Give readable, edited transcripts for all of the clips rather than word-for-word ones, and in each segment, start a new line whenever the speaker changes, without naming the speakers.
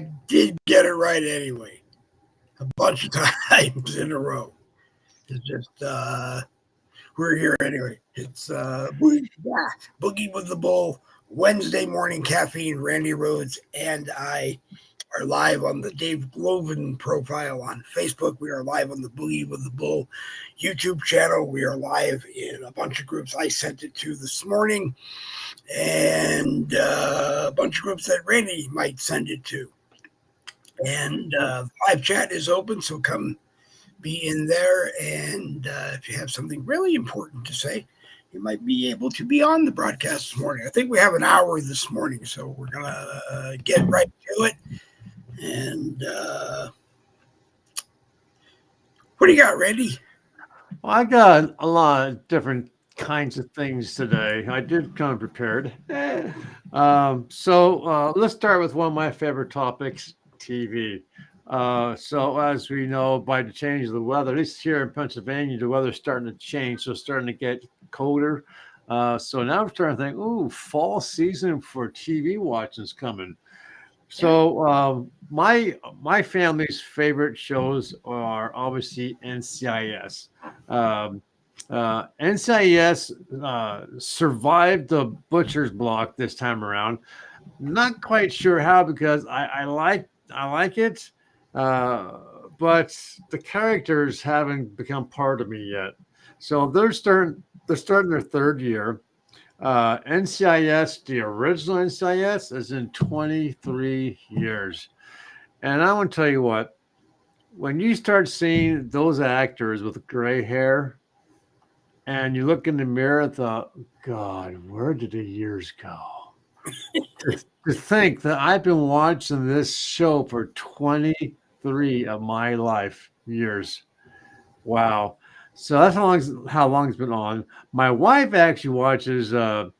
I did get it right anyway, a bunch of times in a row. It's just we're here anyway. It's Boogie with the Bull, Wednesday morning caffeine. Randy Rhodes and I are live on the Dave Glovin profile on Facebook. We are live on the Boogie with the Bull YouTube channel. We are live in a bunch of groups I sent it to this morning, and a bunch of groups that Randy might send it to. And live chat is open, so come be in there. And if you have something really important to say, you might be able to be on the broadcast this morning. I think we have an hour this morning, so we're going to get right to it. And what do you got, Randy?
Well, I got a lot of different kinds of things today. I did come prepared. So let's start with one of my favorite topics, TV. So as we know, by the change of the weather, at least here in Pennsylvania, the weather's starting to change. So it's starting to get colder. So now I'm starting to think, ooh, fall season for TV watching is coming. So my family's favorite shows are obviously NCIS. NCIS survived the butcher's block this time around. Not quite sure how because I like it, but the characters haven't become part of me yet. So they're starting their third year. NCIS, the original NCIS, is in 23 years. And I want to tell you what, when you start seeing those actors with gray hair and you look in the mirror and thought, God, where did the years go? To think that I've been watching this show for 23 of my life years. Wow. So that's how long it's been on. My wife actually watches the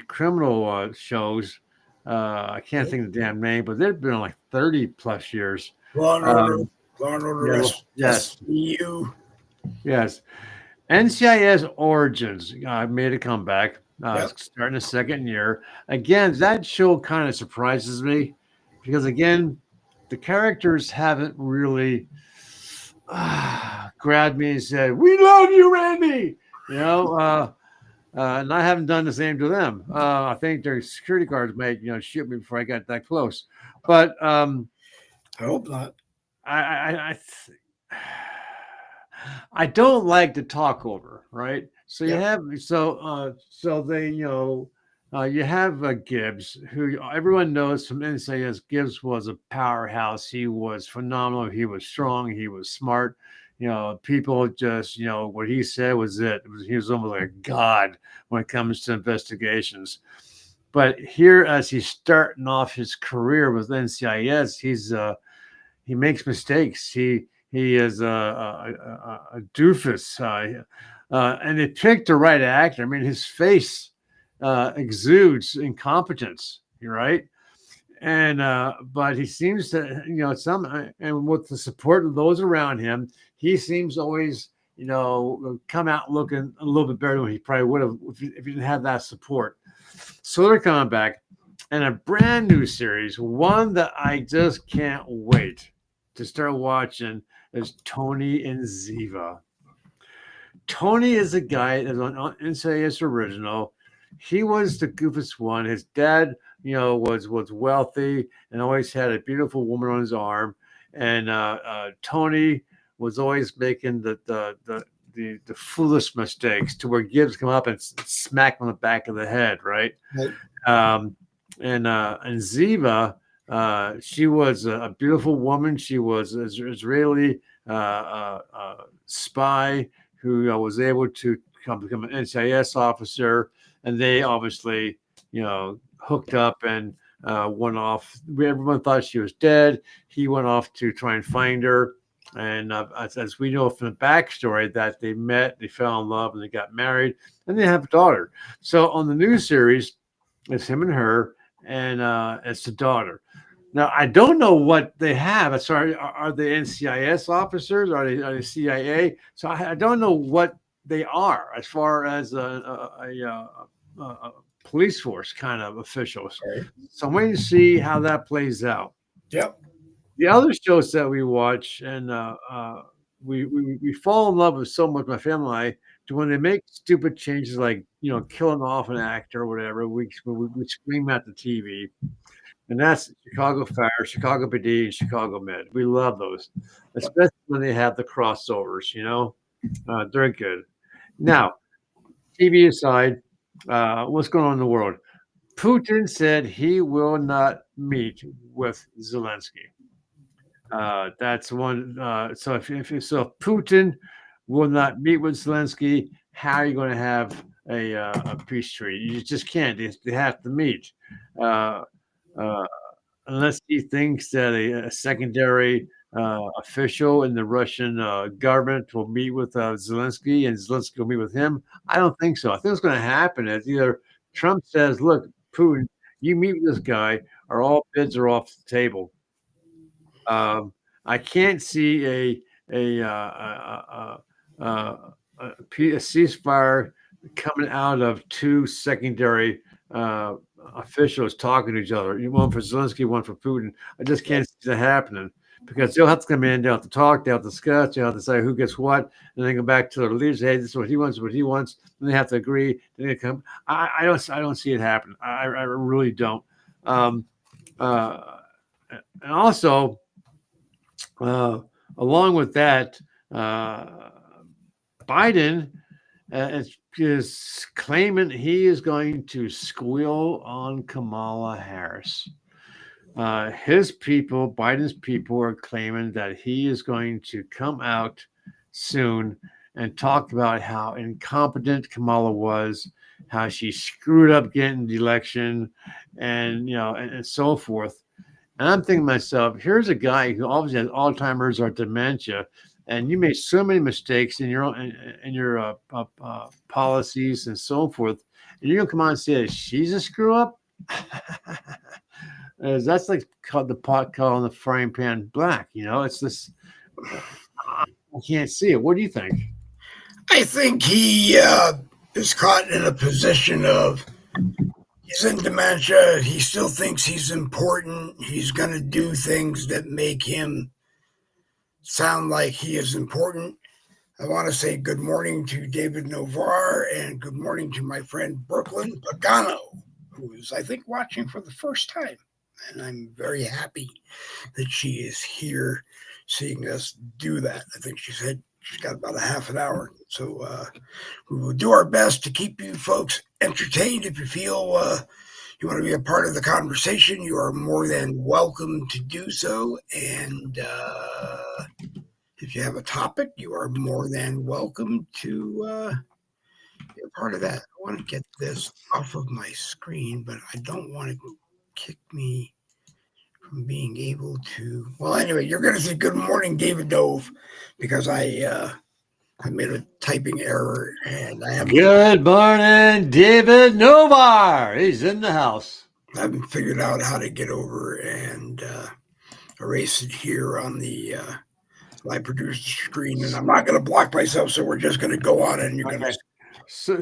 criminal shows. I can't think of the damn name, but they've been on like 30 plus years.
Law and Order,
Yeah, yes,
SVU.
yes. NCIS Origins made a comeback,
Yep.
starting the second year. Again, that show kind of surprises me because, again, the characters haven't really grabbed me and said, "We love you, Randy." And I haven't done the same to them. I think their security guards might, shoot me before I got that close. But
I hope not.
I don't like to talk over, right? So you
Yep.
have so they you have Gibbs, who everyone knows from NCIS. Gibbs was a powerhouse. He was phenomenal. He was strong. He was smart. People just what he said was it. He was almost like a god when it comes to investigations. But here, as he's starting off his career with NCIS, he makes mistakes. He is a doofus, and they picked the right actor. I mean, his face exudes incompetence. You're right, and but he seems to, and with the support of those around him, he seems always, come out looking a little bit better than he probably would have if he didn't have that support. So they're coming back, and a brand new series, one that I just can't wait to start watching, is Tony and Ziva. Tony is a guy that's on NCIS original. He was the goofus one. His dad, was wealthy and always had a beautiful woman on his arm. And Tony was always making the foolish mistakes to where Gibbs come up and smack him on the back of the head, right?
Right.
And Ziva, she was a beautiful woman. She was an Israeli spy who was able to become an NCIS officer, and they obviously, hooked up and went off. Everyone thought she was dead. He went off to try and find her. And as we know from the backstory, that they met, they fell in love, and they got married, and they have a daughter. So on the new series, it's him and her, and it's the daughter. Now I don't know what they have. Sorry, are they NCIS officers? Are they CIA? So I don't know what they are as far as a police force kind of officials.
Right.
So I'm waiting to see how that plays out.
Yep.
The other shows that we watch, and we fall in love with so much, my family and I, to when they make stupid changes like killing off an actor or whatever, we scream at the TV. And that's Chicago Fire, Chicago PD, and Chicago Med. We love those,
Yep.
especially when they have the crossovers. They're good. Now, TV aside, what's going on in the world? Putin said he will not meet with Zelensky. That's one. So if Putin will not meet with Zelensky, how are you going to have a peace treaty? You just can't. They have to meet. Uh, uh, Unless he thinks that a secondary official in the Russian government will meet with Zelensky and Zelensky will meet with him. I don't think so. I think what's going to happen is either Trump says, look, Putin, you meet with this guy, or all bids are off the table. I can't see a ceasefire coming out of two secondary officials talking to each other. One for Zelensky, one for Putin. I just can't see that happening because they'll have to come in, they'll have to talk, they'll have to discuss, they'll have to say who gets what, and then go back to their leaders. Hey, this is what he wants, and they have to agree. Then they come. I don't see it happen. I really don't. And also, along with that, Biden is claiming he is going to squeal on Kamala Harris. His people, Biden's people, are claiming that he is going to come out soon and talk about how incompetent Kamala was, how she screwed up getting the election, and so forth. And I'm thinking to myself, here's a guy who obviously has Alzheimer's or dementia, and you made so many mistakes in your policies and so forth, and you're gonna come on and say that she's a screw up. That's like the pot calling the frying pan black. It's this. I can't see it. What do you think?
I think he is caught in a position of he's in dementia. He still thinks he's important. He's going to do things that make him sound like he is important. I want to say good morning to David Novar and good morning to my friend Brooklyn Pagano, who is, I think, watching for the first time. And I'm very happy that she is here seeing us do that. I think she said she's got about a half an hour. So we will do our best to keep you folks entertained. If you feel you want to be a part of the conversation, you are more than welcome to do so. And if you have a topic, you are more than welcome to be a part of that. I want to get this off of my screen, but I don't want to kick me from being able to. Well, anyway, you're going to say good morning, David Dove, because I made a typing error and I haven't.
Good morning, David Novar. He's in the house.
I haven't figured out how to get over and erase it here on the live producer screen, and I'm not going to block myself, so we're just going to go on, and you're going to.
So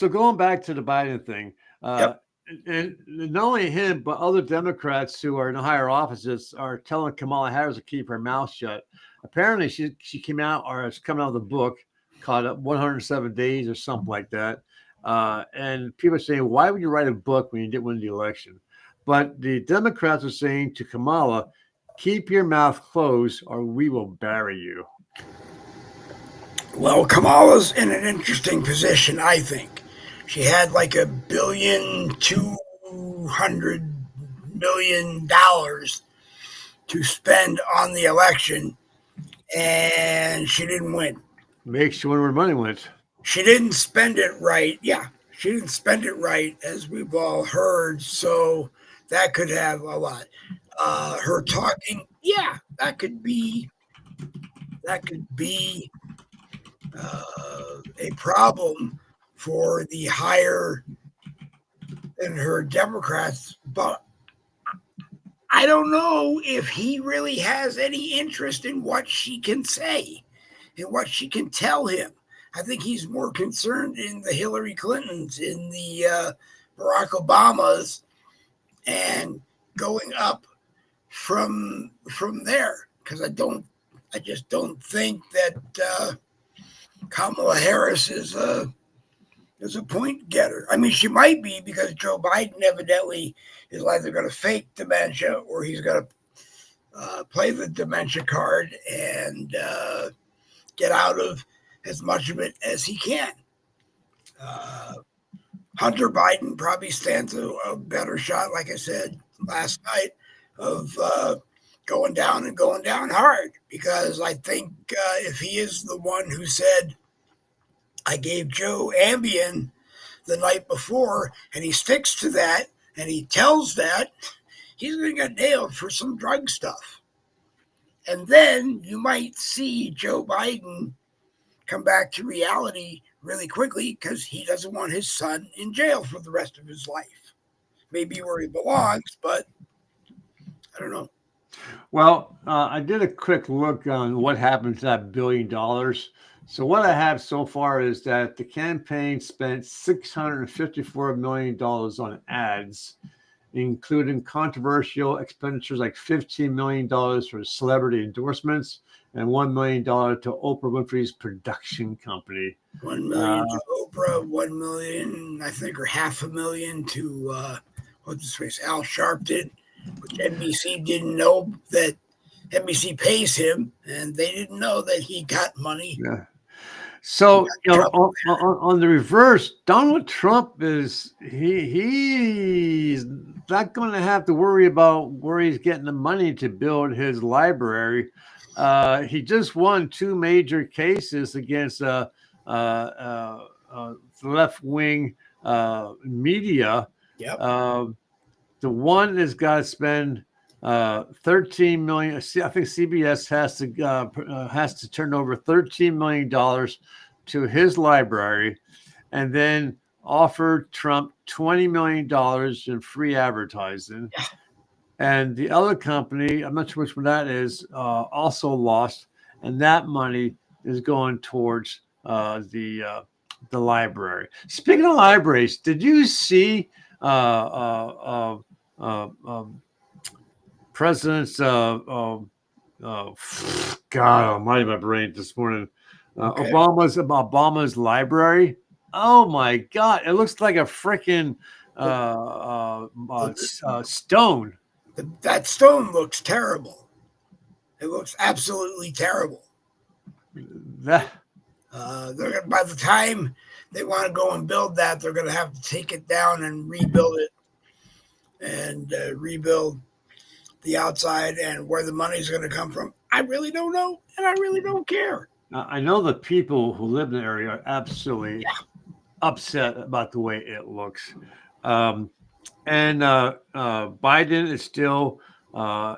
going back to the Biden thing,
Yep.
and not only him, but other Democrats who are in higher offices are telling Kamala Harris to keep her mouth shut. Apparently, she came out, or it's coming out of the book called 107 Days or something like that. And people are saying, why would you write a book when you didn't win the election? But the Democrats are saying to Kamala, keep your mouth closed or we will bury you.
Well, Kamala's in an interesting position, I think. She had like $1,200,000,000 to spend on the election, and she didn't win.
Makes you wonder where money went.
She didn't spend it right. Yeah, she didn't spend it right, as we've all heard. So that could have a lot. Her talking, yeah, that could be a problem for the higher than her Democrats, but I don't know if he really has any interest in what she can say and what she can tell him. I think he's more concerned in the Hillary Clintons, in the Barack Obamas, and going up from there, because I just don't think that Kamala Harris is a point getter. I mean, she might be, because Joe Biden evidently is either going to fake dementia or he's going to play the dementia card and get out of as much of it as he can. Hunter Biden probably stands a better shot, like I said last night, of going down hard, because I think if he is the one who said, I gave Joe Ambien the night before, and he sticks to that, and he tells that, he's going to get nailed for some drug stuff. And then you might see Joe Biden come back to reality really quickly, because he doesn't want his son in jail for the rest of his life. Maybe where he belongs, but I don't know.
Well, I did a quick look on what happened to that $1 billion. So what I have so far is that the campaign spent $654 million on ads, including controversial expenditures like $15 million for celebrity endorsements and $1 million to Oprah Winfrey's production company.
$1 million to Oprah, $1 million, I think, or $500,000 to what's his face, Al Sharpton, which NBC didn't know that NBC pays him, and they didn't know that he got money.
Yeah. So, on the reverse, Donald Trump he's not going to have to worry about where he's getting the money to build his library. He just won 2 major cases against left-wing media.
Yep.
The one has got to spend $13 million. I think CBS has to turn over $13 million to his library, and then offer Trump $20 million in free advertising.
Yeah.
And the other company, I'm not sure which one that is, also lost, and that money is going towards the library. Speaking of libraries, did you see President's God almighty, my brain this morning.
Okay.
Obama's library. Oh my God! It looks like a freaking stone.
That stone looks terrible. It looks absolutely terrible.
That
By the time they want to go and build that, they're going to have to take it down and rebuild it, and rebuild the outside, and where the money's going to come from, I really don't know, and I really don't care.
I know the people who live in the area are absolutely upset about the way it looks. And Biden is still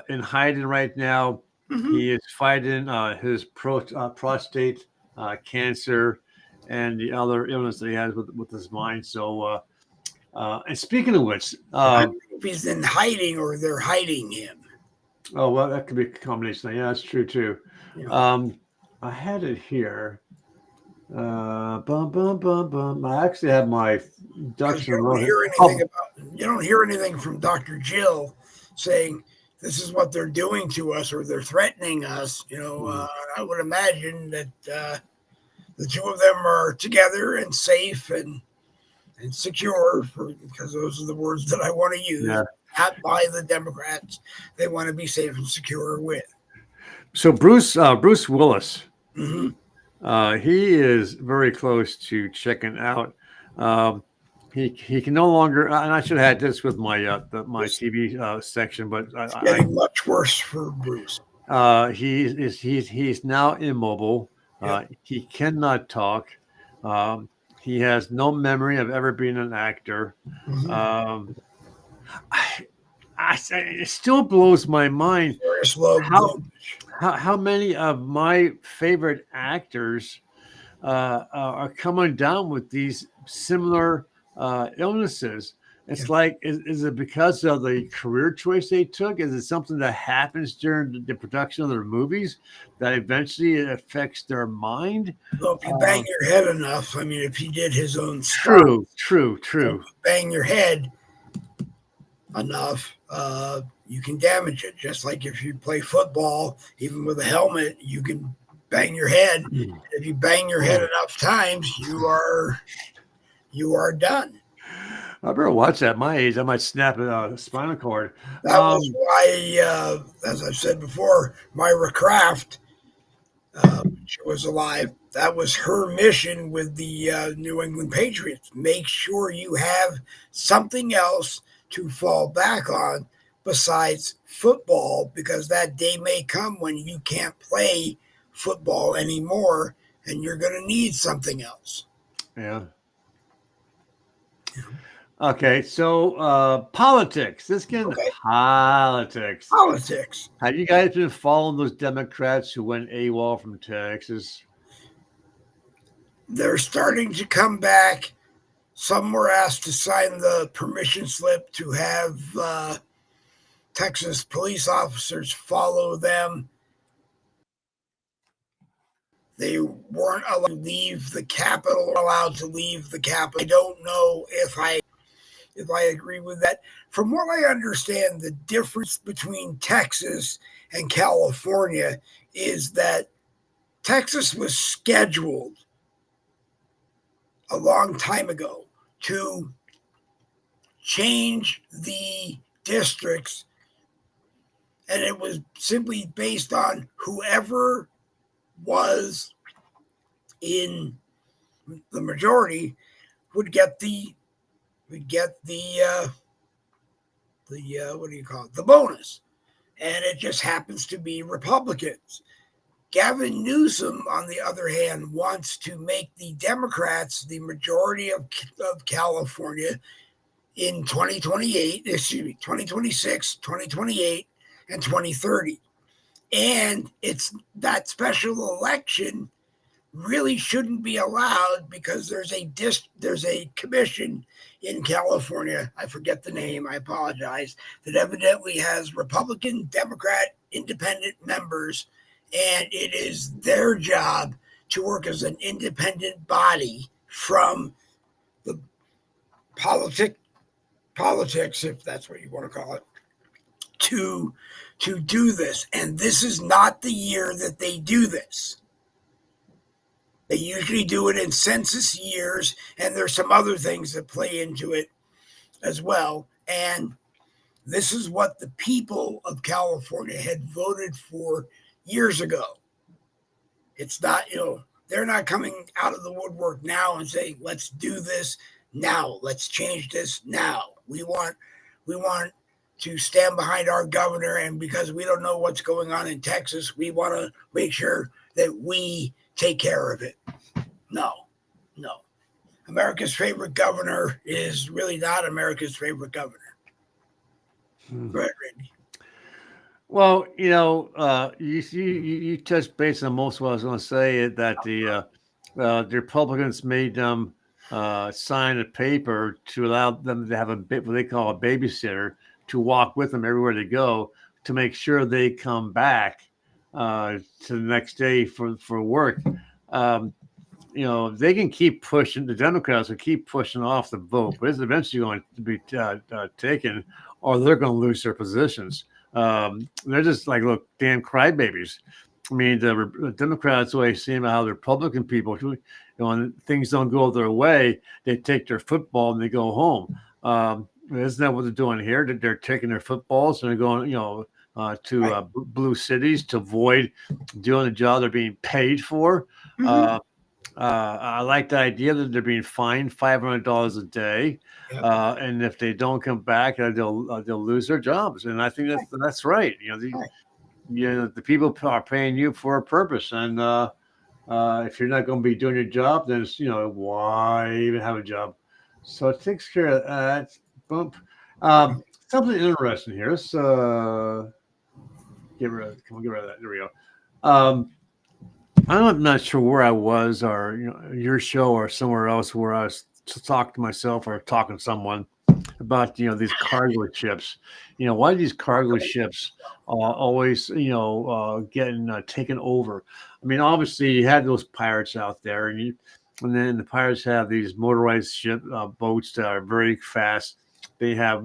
in hiding right now. Mm-hmm. He is fighting his prostate cancer and the other illness that he has with his mind. So, and speaking of which,
I don't know if he's in hiding or they're hiding him.
Oh, well, that could be a combination. Yeah, that's true too. Yeah. I had it here. I actually have my ducks in a row.
You don't hear anything from Dr. Jill saying this is what they're doing to us, or they're threatening us. I would imagine that the two of them are together and safe and secure, because those are the words that I want to use. Yeah. Not by the Democrats. They want to be safe and secure with.
So Bruce Willis,
mm-hmm.
He is very close to checking out. He can no longer. And I should have had this with my TV section, but
it's getting much worse for Bruce.
He's now immobile. Yep. He cannot talk. He has no memory of ever being an actor. Mm-hmm. It still blows my mind how many of my favorite actors are coming down with these similar illnesses. It's like, is it because of the career choice they took? Is it something that happens during the production of their movies that eventually it affects their mind?
Well, if you bang your head enough, I mean, if he did his own stuff.
True.
Bang your head enough, you can damage it. Just like if you play football, even with a helmet, you can bang your head. If you bang your head enough times, you are done.
I better watch that. At my age, I might snap a spinal cord.
That was why, as I've said before, Myra Kraft, she was alive. That was her mission with the New England Patriots. Make sure you have something else to fall back on besides football, because that day may come when you can't play football anymore and you're going to need something else.
Yeah. Okay, so politics. Let's get into politics.
Politics.
Have you guys been following those Democrats who went AWOL from Texas?
They're starting to come back. Some were asked to sign the permission slip to have Texas police officers follow them. They weren't allowed to leave the Capitol. I don't know if I agree with that. From what I understand, the difference between Texas and California is that Texas was scheduled a long time ago to change the districts, and it was simply based on whoever was in the majority would get the what do you call it, the bonus, and it just happens to be Republicans. Gavin Newsom, on the other hand, wants to make the Democrats the majority of California in 2026, 2028, and 2030. And it's that special election really shouldn't be allowed because there's a commission in California, I forget the name, I apologize, that evidently has Republican, Democrat, independent members, and it is their job to work as an independent body from the politics, if that's what you want to call it, to do this. And this is not the year that they do this. They usually do it in census years, and there's some other things that play into it as well. And this is what the people of California had voted for years ago. It's not, they're not coming out of the woodwork now and saying, let's do this now. Let's change this now. We want to stand behind our governor, and because we don't know what's going on in Texas, we want to make sure that we take care of it. No. America's favorite governor is really not America's favorite governor. Go ahead, Randy.
Well, you touched base on most of what I was going to say, that the Republicans made them sign a paper to allow them to have what they call a babysitter to walk with them everywhere they go to make sure they come back to the next day for work. They can keep pushing, the Democrats will keep pushing off the vote, but it's eventually going to be taken, or they're going to lose their positions. They're just like, look, damn crybabies. I mean, the Democrats always seem how the Republican people, when things don't go their way, they take their football and they go home. Isn't that what they're doing here? They're taking their footballs and they're going, to blue cities to avoid doing the job they're being paid for. Mm-hmm. I like the idea that they're being fined $500 a day, and if they don't come back, they'll lose their jobs. And I think that's right. The people are paying you for a purpose, and if you're not going to be doing your job, then it's, why even have a job? So it takes care of that. Bump. Something interesting here. Let's get rid of that. There we go. I'm not sure where I was, or your show, or somewhere else where I was talking to myself or talking to someone about these cargo ships. Why do these cargo ships always getting taken over? I mean, obviously you had those pirates out there, and then the pirates have these motorized boats that are very fast. They have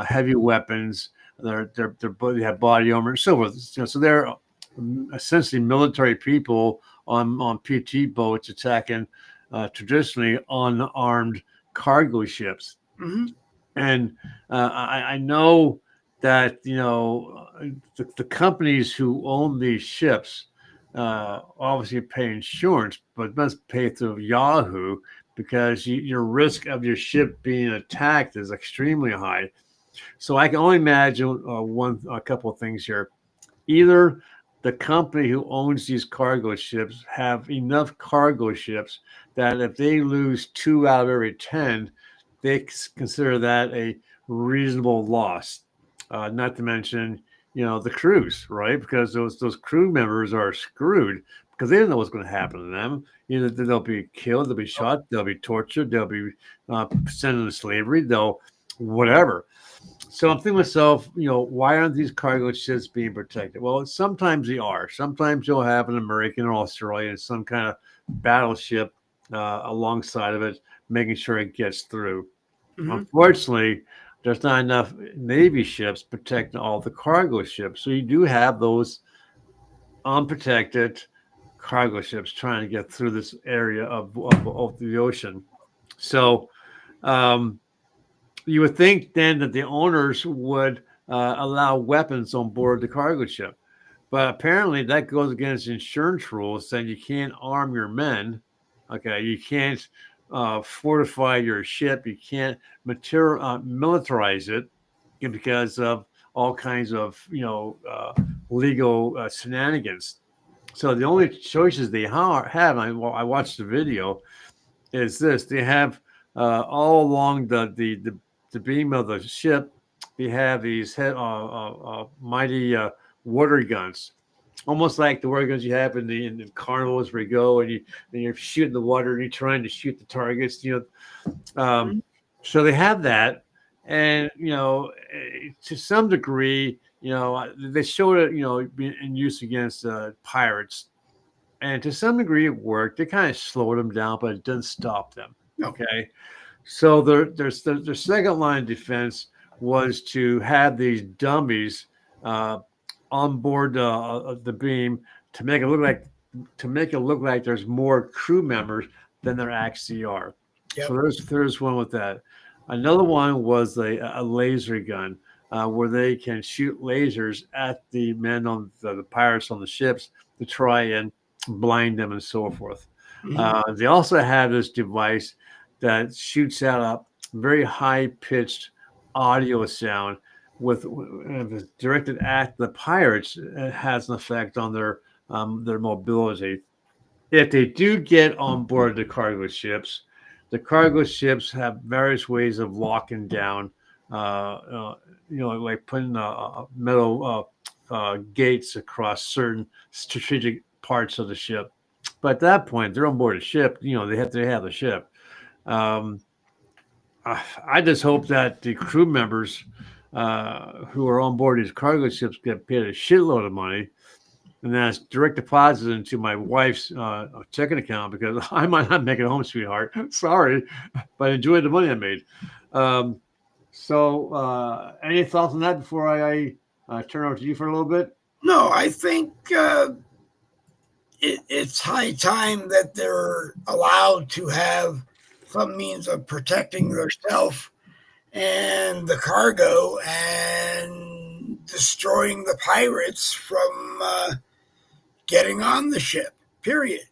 heavy weapons. they have body armor and so forth. So they're essentially military people on PT boats attacking traditionally unarmed cargo ships.
Mm-hmm.
And I know that the companies who own these ships obviously pay insurance, but must pay through Yahoo because your risk of your ship being attacked is extremely high. So I can only imagine a couple of things here. Either the company who owns these cargo ships have enough cargo ships that if they lose 2 out of every 10, they consider that a reasonable loss. Not to mention, the crews, right? Because those crew members are screwed because they don't know what's going to happen to them. Either they'll be killed, they'll be shot, they'll be tortured, they'll be sent into slavery, they'll whatever. So I'm thinking to myself, why aren't these cargo ships being protected? Well, sometimes they are. Sometimes you'll have an American or Australian, some kind of battleship alongside of it, making sure it gets through.
Mm-hmm.
Unfortunately, there's not enough Navy ships protecting all the cargo ships. So you do have those unprotected cargo ships trying to get through this area of the ocean. So, you would think then that the owners would allow weapons on board the cargo ship. But apparently that goes against insurance rules saying you can't arm your men. Okay. You can't fortify your ship. You can't militarize it because of all kinds of, legal shenanigans. So the only choices they have, I watched the video, is this: they have all along the beam of the ship, they have these mighty water guns, almost like the water guns you have in carnivals where you go and you're shooting the water and you're trying to shoot the targets.
Mm-hmm.
So they have that, and to some degree, they showed it, being in use against pirates. And to some degree, it worked. They kind of slowed them down, but it didn't stop them.
No.
Okay. So their second line of defense was to have these dummies on board the beam to make it look like there's more crew members than there actually are.
Yep.
So there's one with that. Another one was a laser gun where they can shoot lasers at the men on the pirates on the ships to try and blind them and so forth.
Mm-hmm.
They also have this device that shoots out a very high pitched audio sound with if it's directed at the pirates. It has an effect on their mobility. If they do get on board the cargo ships have various ways of locking down. Like putting metal gates across certain strategic parts of the ship. But at that point, they're on board a ship. They have the ship. Um, I just hope that the crew members who are on board these cargo ships get paid a shitload of money, and that's direct deposited into my wife's checking account because I might not make it home, sweetheart. Sorry, but I enjoyed the money I made. Any thoughts on that before I turn over to you for a little bit?
No, I think it's high time that they're allowed to have some means of protecting themselves and the cargo and destroying the pirates from getting on the ship, period.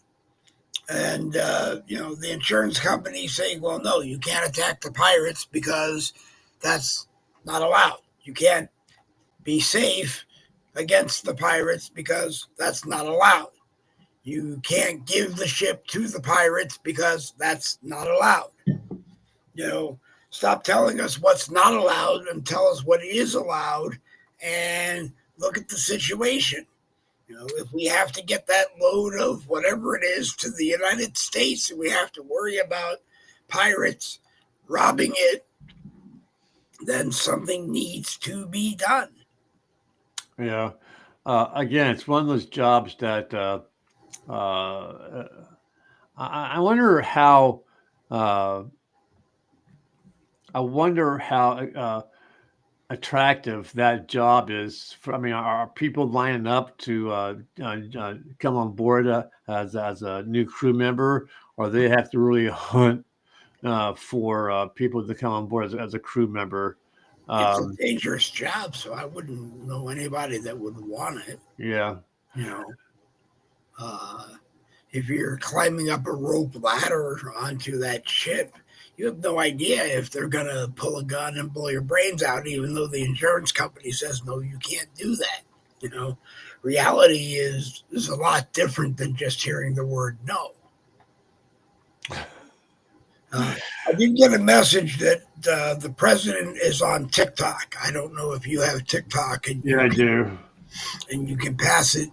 And, the insurance company saying, well, no, you can't attack the pirates because that's not allowed. You can't be safe against the pirates because that's not allowed. You can't give the ship to the pirates because that's not allowed. Stop telling us what's not allowed and tell us what is allowed and look at the situation. If we have to get that load of whatever it is to the United States and we have to worry about pirates robbing it, then something needs to be done.
Yeah. Again, it's one of those jobs that I wonder how. I wonder how attractive that job is. I mean, are people lining up to come on board as a new crew member, or they have to really hunt for people to come on board as a crew member?
It's a
Um,
dangerous job, so I wouldn't know anybody that would want it.
yeah.
You know, uh, if you're climbing up a rope ladder onto that ship, you have no idea if they're going to pull a gun and blow your brains out, even though the insurance company says, no, you can't do that. You know, reality is a lot different than just hearing the word no. I did get a message that the president is on TikTok. I don't know if you have TikTok
Yeah, I do.
and you can pass it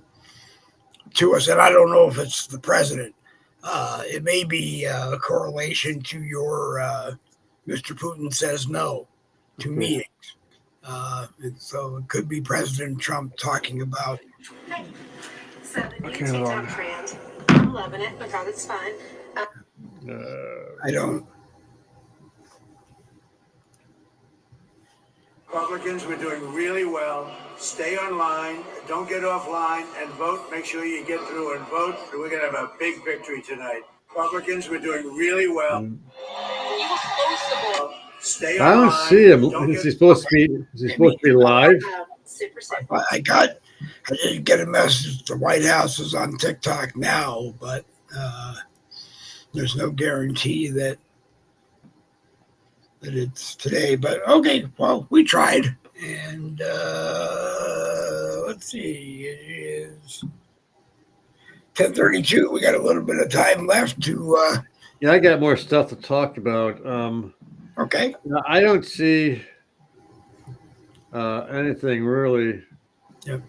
to us, and I don't know if it's the president. It may be a correlation to your Mr. Putin says no to
Okay.
meetings. So it could be President Trump talking about.
Hey, so the new
Okay, hold on.
TikTok trend, I'm loving it because it's fun.
I don't.
Republicans, we're doing really well. Stay online, don't get offline, and vote. Make sure you get through and vote. We're going to have a big victory tonight. Republicans, we're doing really well. Stay
I don't
online.
see him.
Don't
Is
get
he supposed to be? Is he supposed to be live?
Super simple.
I did get a message. The White House is on TikTok now, but there's no guarantee that it's today. But okay, well, we tried, and let's see, it is 10:32. We got a little bit of time left to.
Yeah, I got more stuff to talk about.
Okay.
I don't see anything really
Yep.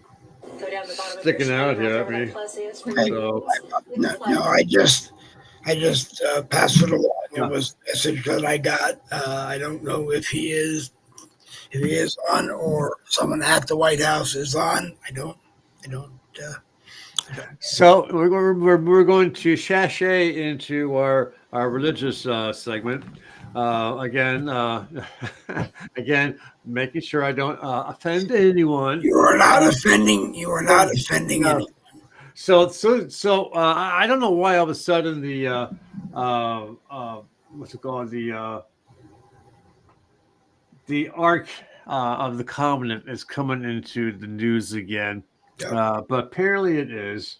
Go down the bottom
sticking out here at
where that
me.
plus is for
Okay.
So
No, I just passed it along.
Yeah.
It was a message that I got. I don't know if he is on or someone at the White House is on. I don't.
So we're going to sashay into our religious segment again. Again, making sure I don't offend anyone.
You are not offending. You are not offending
No.
anyone.
So I don't know why all of a sudden the what's it called, the Ark of the Covenant is coming into the news again.
Yeah.
But apparently it is.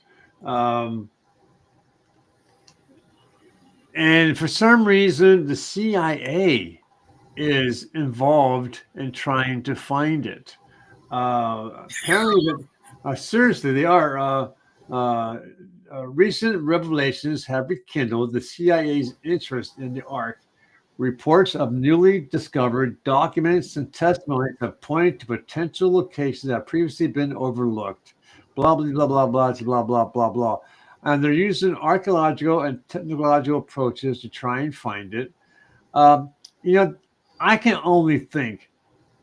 And for some reason, the CIA is involved in trying to find it. Apparently, seriously, they are. Recent revelations have rekindled the CIA's interest in the Ark. Reports of newly discovered documents and testimonies have pointed to potential locations that have previously been overlooked. Blah, blah, blah, blah, blah, blah, blah, blah, blah. And they're using archaeological and technological approaches to try and find it. I can only think,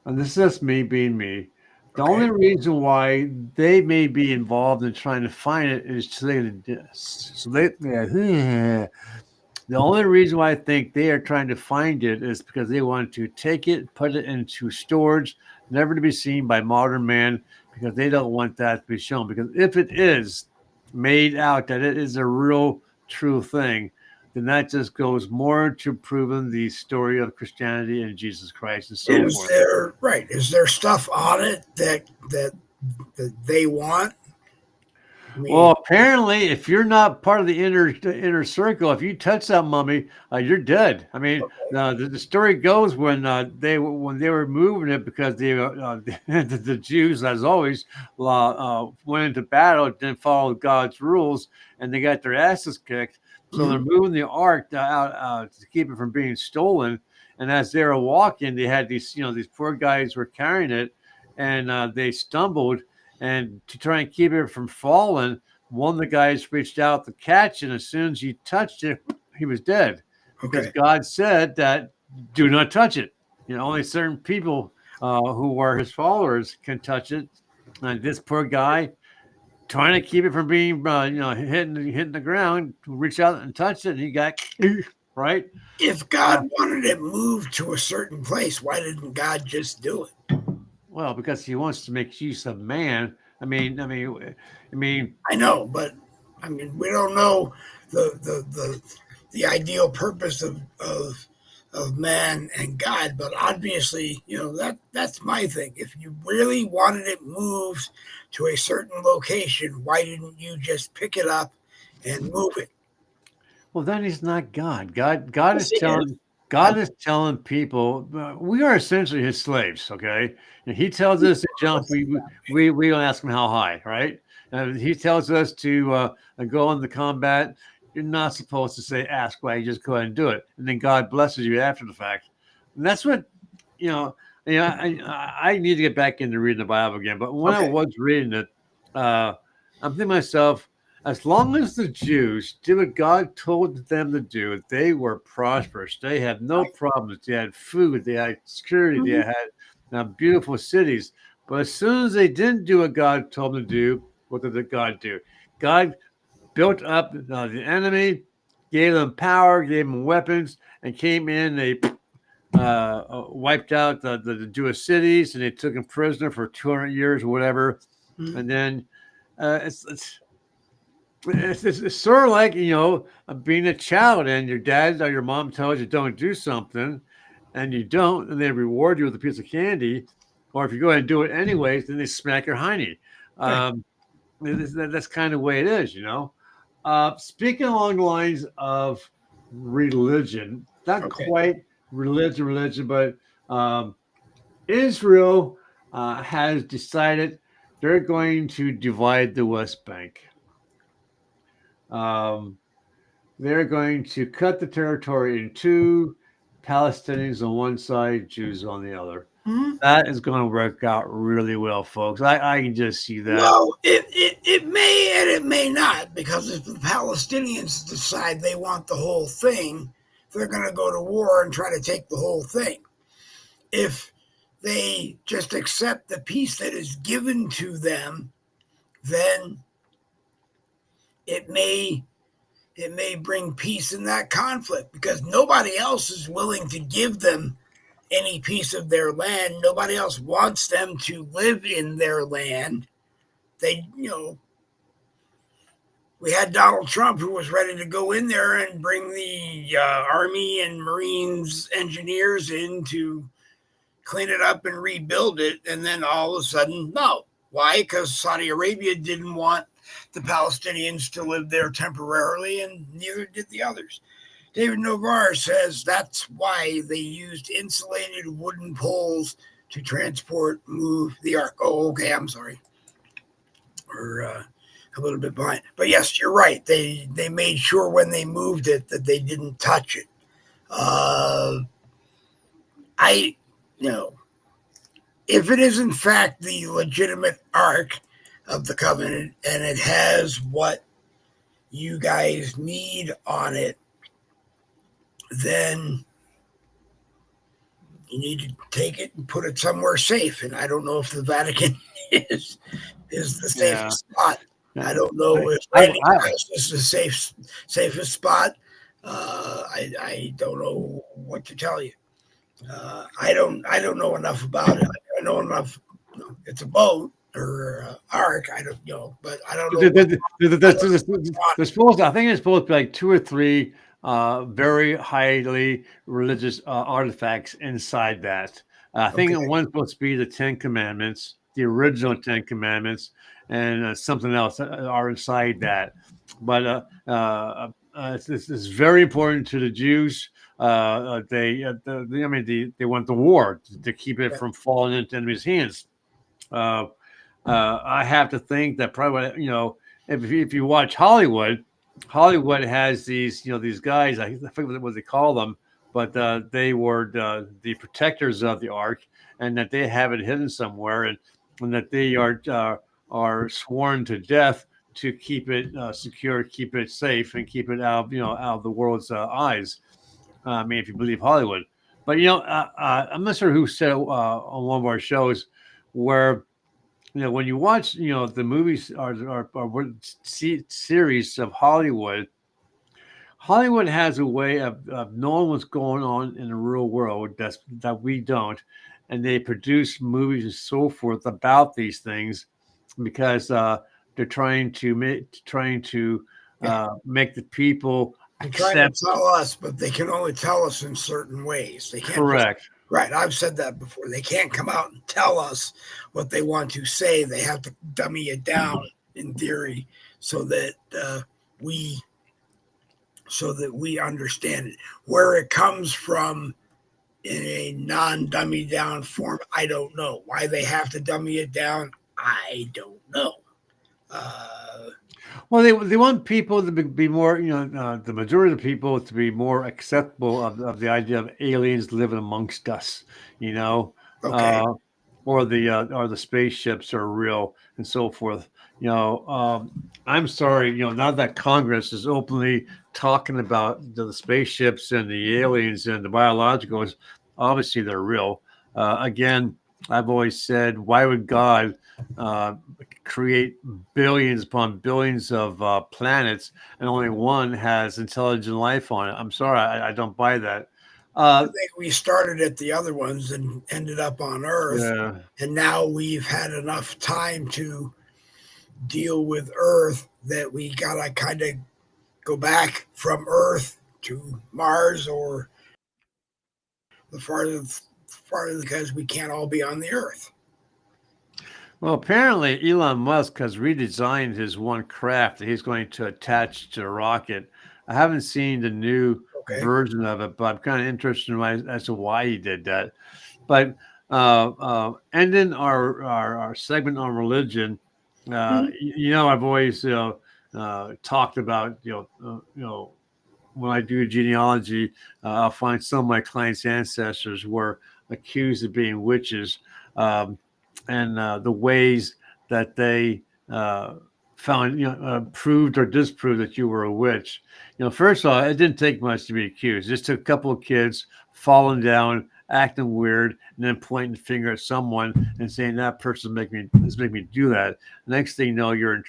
and this is just me being me, the only reason why they may be involved in trying to find it is the only reason why I think they are trying to find it is because they want to take it, put it into storage, never to be seen by modern man, because they don't want that to be shown. Because if it is made out that it is a real, true thing, then that just goes more to proving the story of Christianity and Jesus Christ and so forth.
Is there stuff on it that they want?
Well, apparently, if you're not part of the inner circle, if you touch that mummy, you're dead. I mean, the story goes when they were moving it because the Jews, as always, went into battle, didn't follow God's rules, and they got their asses kicked. So they're moving the ark out to keep it from being stolen. And as they were walking, they had these poor guys were carrying it, and they stumbled. And to try and keep it from falling, one of the guys reached out to catch it. And as soon as he touched it, he was dead. Because God said that do not touch it. Only certain people who were his followers can touch it. And this poor guy, trying to keep it from being, hitting the ground, reached out and touched it, and he got right.
If God wanted it moved to a certain place, why didn't God just do it?
Well, because he wants to make use of man. I mean,
I know, but I mean, we don't know the ideal purpose of man and God, but obviously, that's my thing. If you really wanted it moved to a certain location, why didn't you just pick it up and move it?
well, then he's not God. God
Yes,
is
it is.
telling God is telling people we are essentially his slaves. Okay, and he tells us to jump. We don't ask him how high, right? He tells us to go into combat. You're not supposed to say ask why. You just go ahead and do it, and then God blesses you after the fact. And that's what you know. I need to get back into reading the Bible again. But when I
Okay.
was reading it, I'm thinking to myself, as long as the Jews did what God told them to do, they were prosperous. They had no problems. They had food, they had security, they
Mhm.
had beautiful cities. But as soon as they didn't do what God told them to do, what did God do? God built up the enemy, gave them power, gave them weapons, and came in. They wiped out the Jewish cities, and they took them prisoner for 200 years or whatever.
Mhm.
And then it's sort of like being a child and your dad or your mom tells you don't do something and you don't and they reward you with a piece of candy, or if you go ahead and do it anyways then they smack your hiney.
Okay.
um, that's kind of the way it is, speaking along the lines of religion, not
Okay.
quite religion, but Israel has decided they're going to divide the West Bank. um, They're going to cut the territory in two, Palestinians on one side, Jews on the other.
Mhm.
That is going to work out really well, folks. I can just see that.
Well, it may and it may not, because if the Palestinians decide they want the whole thing, they're going to go to war and try to take the whole thing. If they just accept the peace that is given to them, then it may it may bring peace in that conflict, because nobody else is willing to give them any piece of their land. Nobody else wants them to live in their land. They, we had Donald Trump who was ready to go in there and bring the Army and Marines engineers in to clean it up and rebuild it. And then all of a sudden, no. Why? Because Saudi Arabia didn't want the Palestinians to live there temporarily, and neither did the others. David Novar says that's why they used insulated wooden poles to move the ark. Oh, okay, I'm sorry. We're a little bit behind. But yes, you're right. They made sure when they moved it that they didn't touch it. Uh, I, you know, if it is in fact the legitimate ark of the covenant and it has what you guys need on it, then you need to take it and put it somewhere safe. And I don't know if the Vatican is is the
Yeah.
safest spot. I don't
I,
know if
I,
Randy
I,
House is the safest spot. I don't know what to tell you. I don't know enough about it. I know enough. It's a boat or ark. I don't know, but I don't know what. I don't know what's on
there's supposed, I think it's supposed to be like two or three very highly religious artifacts inside that. I
it. Okay.
think one's supposed to be the Ten Commandments, the original Ten Commandments, and something else are inside that. But it's very important to the Jews. They want the war to keep it
Yeah.
from falling into enemy's hands. Uh, I have to think that probably, if you watch Hollywood, Hollywood has these guys. I forget what they call them, but they were the protectors of the ark, and that they have it hidden somewhere, and that they are sworn to death to keep it secure, keep it safe, and keep it out of the world's eyes. If you believe Hollywood, but I'm not sure who said it, on one of our shows where when you watch, the movies series of Hollywood, Hollywood has a way of knowing what's going on in the real world that we don't. and they produce movies and so forth about these things because they're trying to make the people
They're trying to
accept.
tell us, but they can only tell us in certain ways. They can't just,
Correct.
right. I've said that before. They can't come out and tell us what they want to say. They have to dummy it down in theory so that we understand it. Where it comes from in a non-dummy down form, I don't know. Why they have to dummy it down, I don't know.
Well, they want people to be more, the majority of the people to be more acceptable of the idea of aliens living amongst us, you know,
Okay.
or the spaceships are real and so forth. I'm sorry, now that Congress is openly talking about the spaceships and the aliens and the biologicals, obviously they're real. Again, I've always said, why would God create billions upon billions of planets and only one has intelligent life on it? I'm sorry, I don't buy that.
I think we started at the other ones and ended up on Earth.
Yeah.
And now we've had enough time to deal with Earth that we got to kind of go back from Earth to Mars or the farther because we can't all be on the Earth.
Well, apparently Elon Musk has redesigned his one craft that he's going to attach to a rocket. I haven't seen the new version of it, but I'm kind of interested as to why he did that. But ending our segment on religion, I've always talked about when I do genealogy, I'll find some of my clients' ancestors were accused of being witches. And the ways that they found, proved or disproved that you were a witch. First of all, it didn't take much to be accused. It just took a couple of kids falling down, acting weird, and then pointing the finger at someone and saying that person is making me do that. Next thing you know, you're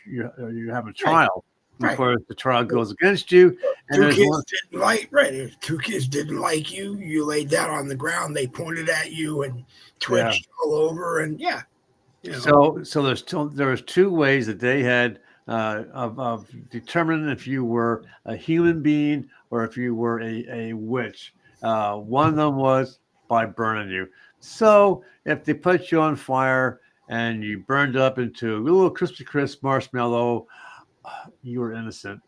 having a trial.
Right.
Of course, the trial goes against you. And
If 2 kids didn't like you, you laid down on the ground. They pointed at you and twitched all over, and
So there was 2 ways that they had of determining if you were a human being or if you were a witch. One of them was by burning you. So if they put you on fire and you burned up into a little crispy crisp marshmallow, you were innocent.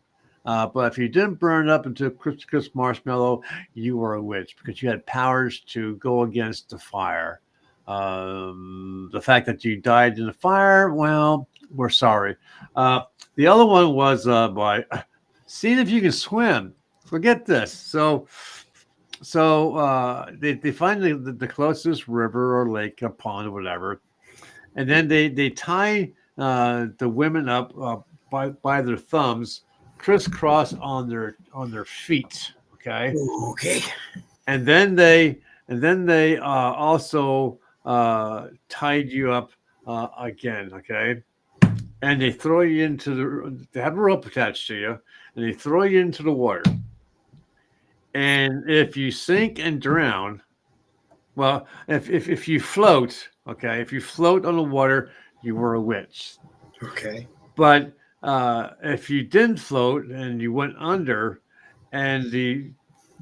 But if you didn't burn up into a crispy crisp marshmallow, you were a witch because you had powers to go against the fire. The fact that you died in the fire, well, we're sorry. The other one was by seeing if you can swim. Forget this. So they find the closest river or lake, a pond or whatever, and then they tie the women up by their thumbs, crisscross on their feet. Okay.
Okay.
And then they also tied you up again, okay? And they throw you they have a rope attached to you, and they throw you into the water. And if you sink and drown, well, if you float, okay, if you float on the water, you were a witch.
Okay.
But if you didn't float and you went under, and the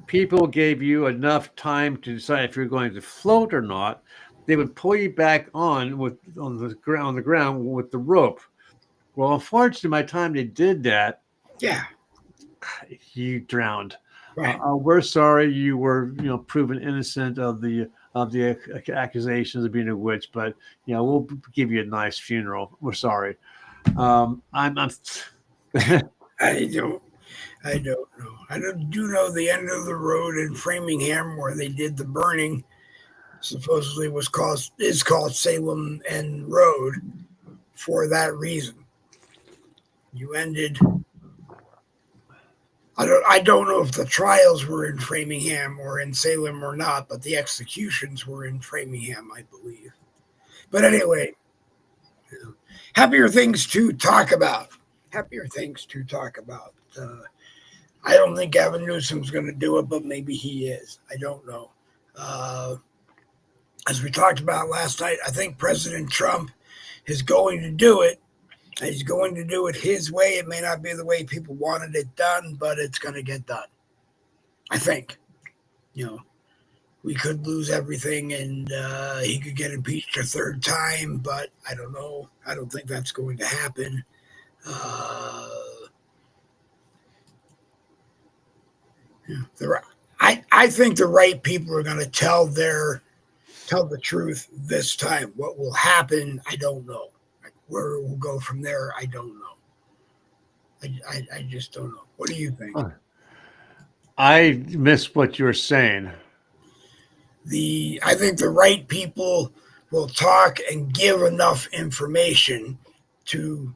people gave you enough time to decide if you're going to float or not, they would pull you back on the ground with the rope. Well, unfortunately, by the time they did that, you drowned.
Right.
We're sorry you were proven innocent of the accusations of being a witch, but we'll give you a nice funeral. We're sorry. I'm
I don't know. I do know the end of the road in Framingham where they did the burning supposedly is called Salem End Road for that reason. You ended. I don't know if the trials were in Framingham or in Salem or not, but the executions were in Framingham, I believe. But anyway, happier things to talk about. Happier things to talk about. I don't think Gavin Newsom's going to do it, but maybe he is. I don't know. as we talked about last night, I think President Trump is going to do it. He's going to do it his way. It may not be the way people wanted it done, but it's going to get done. I think. We could lose everything and he could get impeached a third time, but I don't know. I don't think that's going to happen. I think the right people are going to tell the truth this time. What will happen, I don't know. Where it will go from there, I don't know. I just don't know. What do you think?
I missed what you were saying.
I think the right people will talk and give enough information to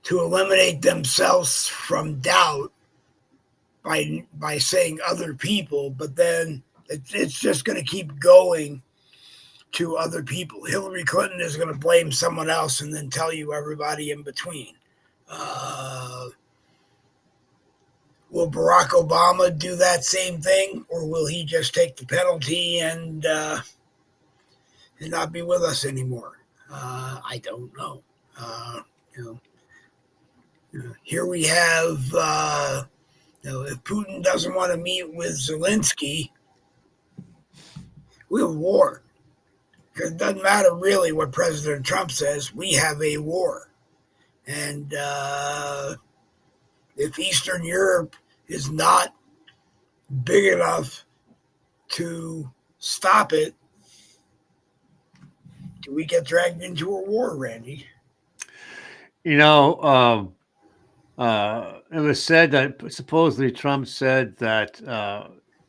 eliminate themselves from doubt by saying other people, but then it's just going to keep going to other people. Hillary Clinton is going to blame someone else and then tell you everybody in between. Will Barack Obama do that same thing, or will he just take the penalty and not be with us anymore? I don't know. Here we have, if Putin doesn't want to meet with Zelensky, we have war. Because it doesn't matter really what President Trump says. We have a war. And if Eastern Europe is not big enough to stop it, do we get dragged into a war, Randy?
It was said that supposedly Trump said that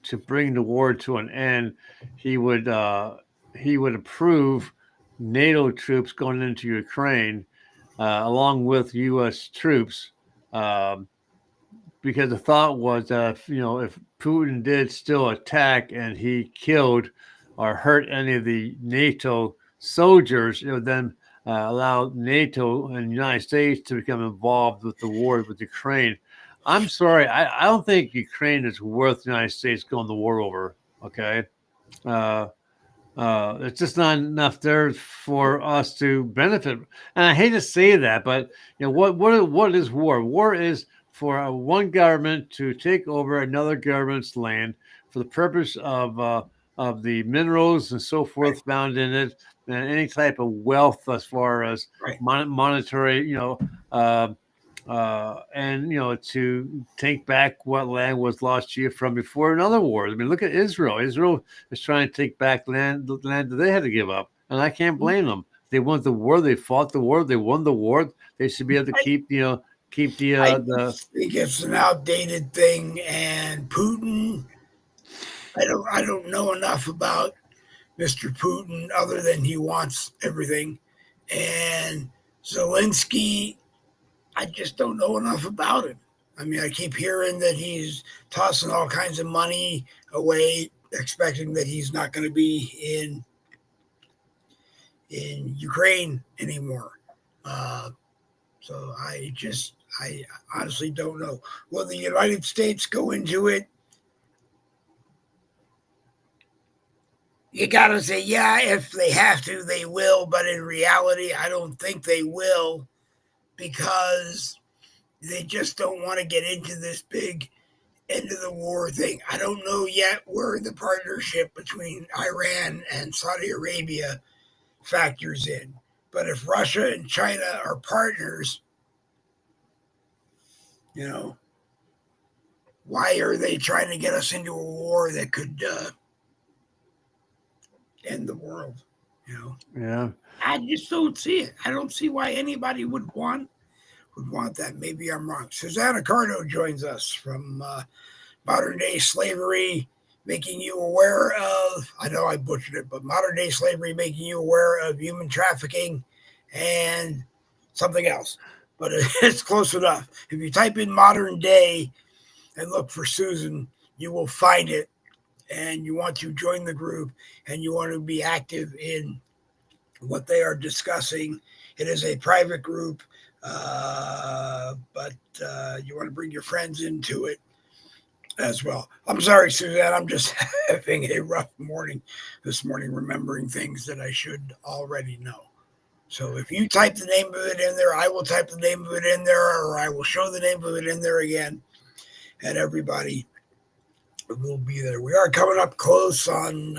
to bring the war to an end, he would approve NATO troops going into Ukraine along with U.S. troops, because the thought was that if Putin did still attack and he killed or hurt any of the NATO soldiers, it would then allow NATO and the United States to become involved with the war with Ukraine. I'm sorry, I don't think Ukraine is worth the United States going to war over. Okay, it's just not enough there for us to benefit. And I hate to say that, but what is war? War is for one government to take over another government's land for the purpose of the minerals and so forth found in it, and any type of wealth as far as monetary, and to take back what land was lost to you from before in other wars. I mean, look at Israel. Israel is trying to take back the land that they had to give up, and I can't blame them. They won the war. They fought the war. They won the war. They should be able to keep the.
I think it's an outdated thing, and Putin. I don't know enough about Mr. Putin other than he wants everything, and Zelensky. I just don't know enough about him. I mean, I keep hearing that he's tossing all kinds of money away, expecting that he's not going to be in Ukraine anymore. So I honestly don't know. Will the United States go into it? You got to say, yeah, if they have to, they will. But in reality, I don't think they will, because they just don't want to get into this big end of the war thing. I don't know yet where the partnership between Iran and Saudi Arabia factors in. But if Russia and China are partners, why are they trying to get us into a war that could end the world?
Yeah.
I just don't see it. I don't see why anybody would want that. Maybe I'm wrong. Susanna Cardo joins us from Modern Day Slavery, making you aware of, I know I butchered it, but Modern Day Slavery, making you aware of human trafficking and something else. But it's close enough. If you type in modern day and look for Susan, you will find it. And you want to join the group and you want to be active in what they are discussing. It is a private group, but you want to bring your friends into it. as well. I'm sorry, Suzanne. I'm just having a rough morning this morning, remembering things that I should already know. So if you type the name of it in there, I will type the name of it in there, or I will show the name of it in there again, and everybody will be there. We are coming up close on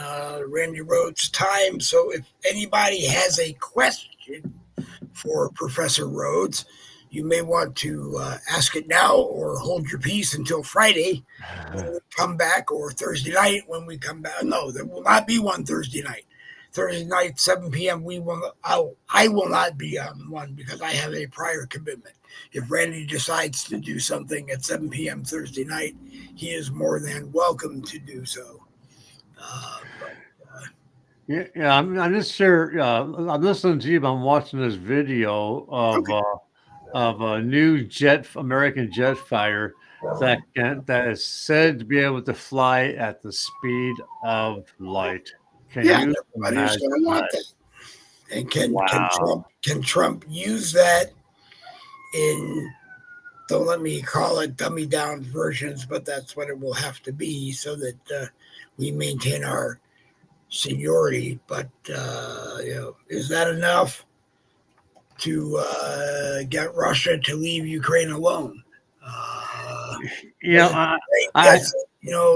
Randy Rhodes' time, so if anybody has a question for Professor Rhodes, you may want to ask it now or hold your peace until Friday when we come back, or Thursday night when we come back. No, there will not be one Thursday night. Thursday night, 7 p.m. I will not be on one because I have a prior commitment. If Randy decides to do something at 7 p.m. Thursday night, he is more than welcome to do so.
Yeah, I'm just sure. I'm listening to you, but I'm watching this video of a new American jet fighter that is said to be able to fly at the speed of light. Can you
everybody's
imagine
going to want
that?
that. And
Wow.
can Trump use that in, don't let me call it dummy down versions, but that's what it will have to be so that we maintain our seniority. But is that enough to get Russia to leave Ukraine alone?
You know,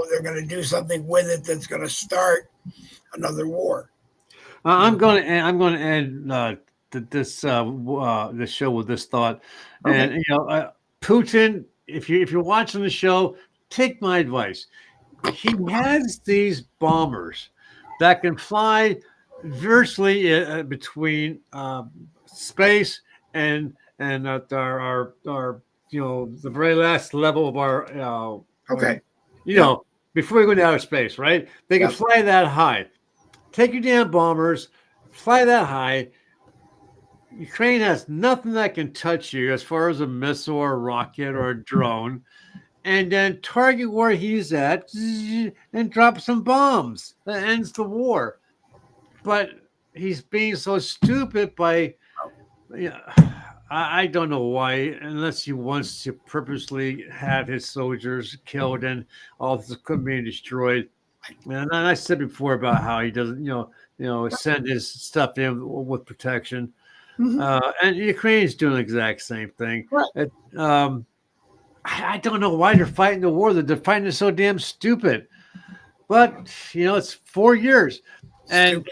They're going to do something with it that's going to start another war.
I'm going to end this this show with this thought, and Putin. If you're watching the show, take my advice. He has these bombers that can fly virtually between space and at our the very last level of our before we go into outer space, right? They can fly that high. Take your damn bombers, fly that high. Ukraine has nothing that can touch you as far as a missile or a rocket or a drone, and then target where he's at and drop some bombs. That ends the war. But he's being so stupid by, I don't know why, unless he wants to purposely have his soldiers killed and all this equipment being destroyed. And I said before about how he doesn't, send his stuff in with protection. And Ukraine's doing the exact same thing.
Right.
I don't know why they're fighting the war. They're fighting it so damn stupid. But, it's 4 years. And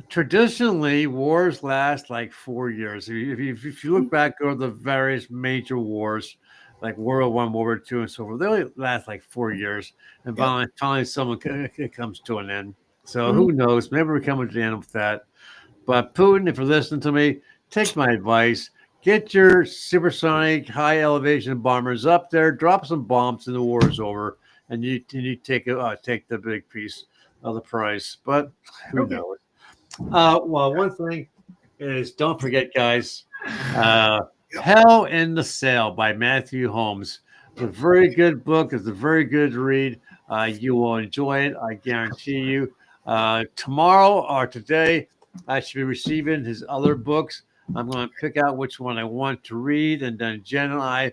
traditionally, wars last like 4 years. If you look back over the various major wars, like World War I, World War II, and so forth, they only last like 4 years. And finally someone it comes to an end. So who knows? Maybe we're coming to the end with that. But Putin, if you're listening to me, take my advice. Get your supersonic high elevation bombers up there, drop some bombs, and the war is over. And you take the big piece of the prize. But who knows? Well, one thing is, don't forget, guys, Hell in the Cell by Matthew Holmes. It's a very good book. It's a very good read. You will enjoy it. I guarantee you. Tomorrow or today, I should be receiving his other books. I'm going to pick out which one I want to read, and then Jen and I,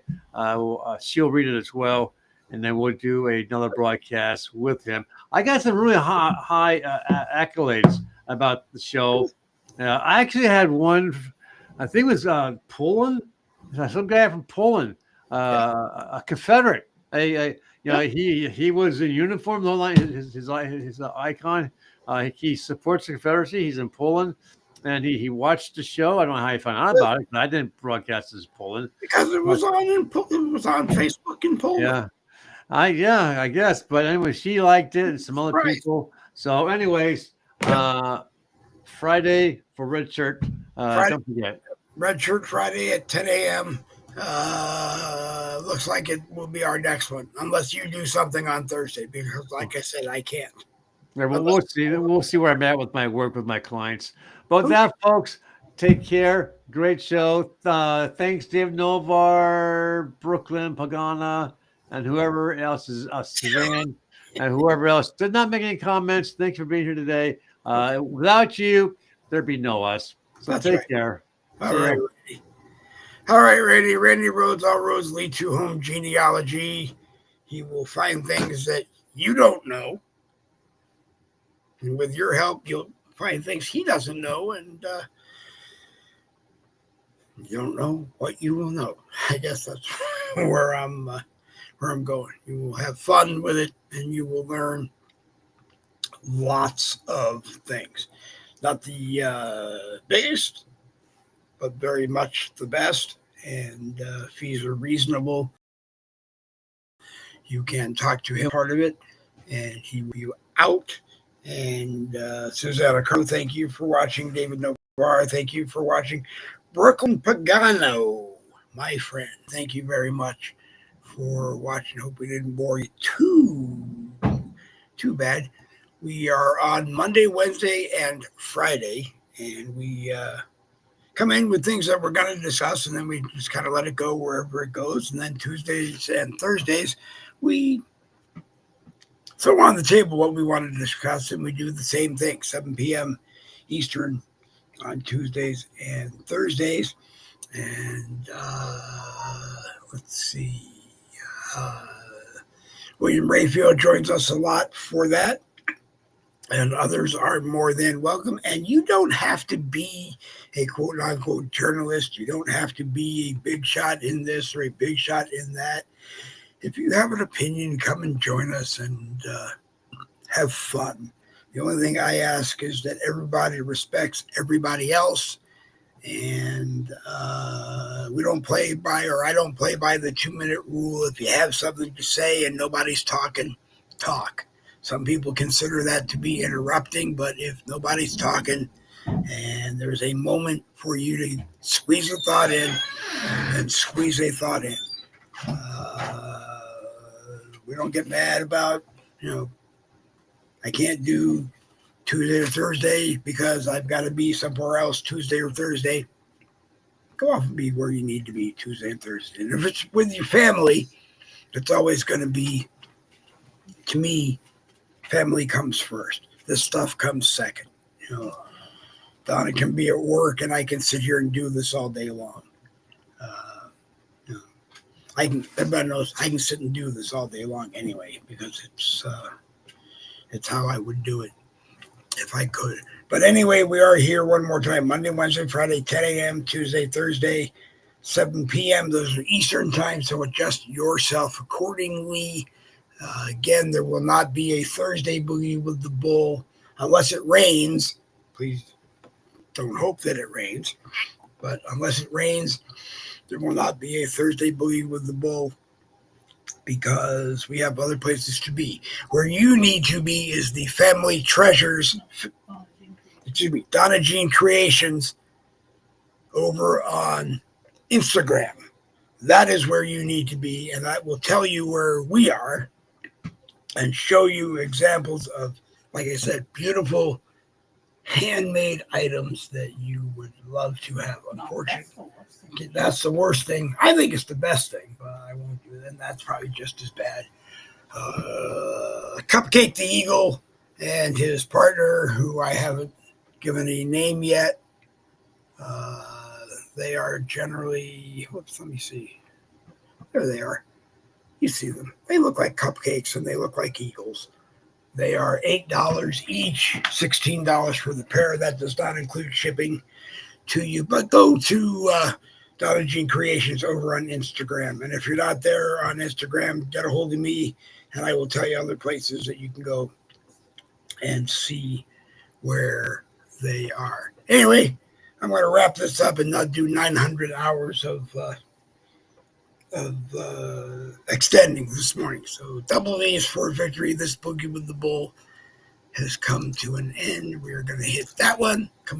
she'll read it as well, and then we'll do another broadcast with him. I got some really high accolades about the show. I actually had one, I think it was Poland, some guy from Poland, a Confederate. He was in uniform, the whole line, his icon. He supports the Confederacy. He's in Poland, and he watched the show. I don't know how he found out about it, but I didn't broadcast this in Poland
because it was on Facebook in Poland.
Yeah, I guess. But anyway, she liked it, and some other people. So, anyways, Friday for Red Shirt. Don't forget.
Red Shirt Friday at 10 a.m. Looks like it will be our next one, unless you do something on Thursday, because like I said, I can't.
Yeah, we'll see. We'll see where I'm at with my work with my clients. But with that, folks, take care. Great show. Thanks, Dave Novar, Brooklyn, Pagana, and whoever else is Suzanne, and whoever else did not make any comments. Thanks for being here today. Without you, there'd be no us. So
That's
take
right.
care.
All right, Randy. All right, Randy. Randy Rhodes, all roads lead to home genealogy. He will find things that you don't know. And with your help, you'll find things he doesn't know. And you don't know what you will know. I guess that's where I'm going. You will have fun with it, and you will learn lots of things. Not the biggest, but very much the best. And fees are reasonable. You can talk to him part of it, and he will be out. And Susanna Crow, thank you for watching. David Novar, thank you for watching. Brooklyn Pagano, my friend, thank you very much for watching. Hope we didn't bore you too bad. We are on Monday, Wednesday, and Friday, and we come in with things that we're going to discuss, and then we just kind of let it go wherever it goes. And then Tuesdays and Thursdays, we throw on the table what we want to discuss, and we do the same thing, 7 p.m. Eastern on Tuesdays and Thursdays. And let's see. William Rayfield joins us a lot for that. And others are more than welcome. And you don't have to be a quote-unquote journalist. You don't have to be a big shot in this or a big shot in that. If you have an opinion, come and join us and have fun. The only thing I ask is that everybody respects everybody else. And we don't play by, or I don't play by the 2-minute rule. If you have something to say and nobody's talking, talk. Some people consider that to be interrupting, but if nobody's talking and there's a moment for you to squeeze a thought in, then squeeze a thought in. We don't get mad about, I can't do Tuesday or Thursday because I've got to be somewhere else Tuesday or Thursday. Go off and be where you need to be Tuesday and Thursday. And if it's with your family, it's always going to be, to me, family comes first. This stuff comes second. Donna can be at work and I can sit here and do this all day long. Everybody knows I can sit and do this all day long anyway because it's how I would do it if I could. But anyway, we are here one more time. Monday, Wednesday, Friday, 10 a.m., Tuesday, Thursday, 7 p.m. Those are Eastern time, so adjust yourself accordingly. Again, there will not be a Thursday Boogie with the Bull unless it rains. Please don't hope that it rains. But unless it rains, there will not be a Thursday Boogie with the Bull because we have other places to be. Where you need to be is the Family Treasures, Donna Jean Creations over on Instagram. That is where you need to be, and that will tell you where we are and show you examples of, like I said, beautiful handmade items that you would love to have. Unfortunately, that's the worst thing. I think it's the best thing, but I won't do it, and that's probably just as bad. Cupcake the Eagle and his partner, who I haven't given a name yet, they are generally, let me see. There they are. You see them. They look like cupcakes and they look like eagles. They are $8 each, $16 for the pair. That does not include shipping to you. But go to Donna Jean Creations over on Instagram. And if you're not there on Instagram, get a hold of me and I will tell you other places that you can go and see where they are. Anyway, I'm going to wrap this up and not do 900 hours of extending this morning. So double V's for victory. This Boogie with the Bull has come to an end. We are going to hit that one. Come